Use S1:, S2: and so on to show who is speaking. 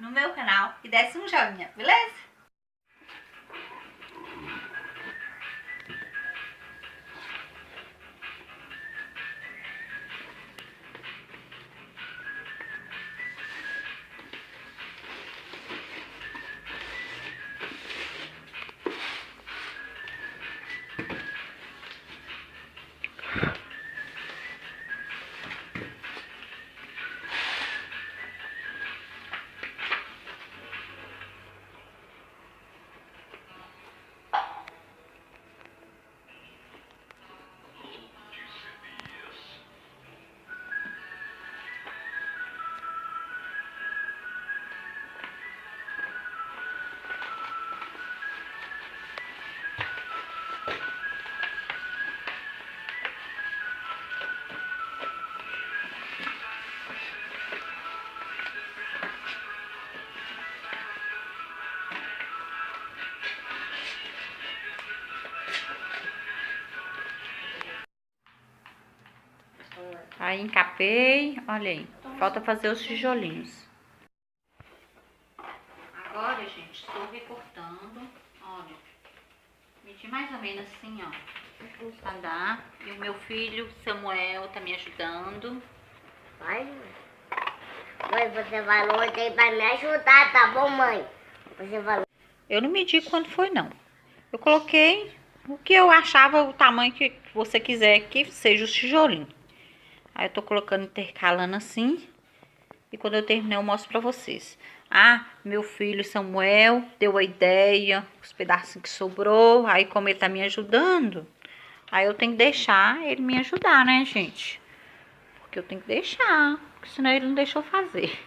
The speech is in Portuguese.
S1: no meu canal e desse um joinha, beleza? Aí encapei, olha aí, falta fazer os tijolinhos. Agora, gente, estou recortando, olha, medi mais ou menos assim, ó, pra dar. E o meu filho Samuel tá me ajudando.
S2: Vai, mãe, você vai longe aí pra me ajudar, tá bom, mãe? Você vai.
S1: Eu não medi quanto foi, não. Eu coloquei o que eu achava, o tamanho que você quiser que seja os tijolinhos. Aí eu tô colocando, intercalando assim. E quando eu terminar eu mostro pra vocês. Ah, meu filho Samuel deu a ideia, os pedacinhos que sobrou. Aí como ele tá me ajudando, aí eu tenho que deixar ele me ajudar, né, gente? Porque eu tenho que deixar, porque senão ele não deixou fazer.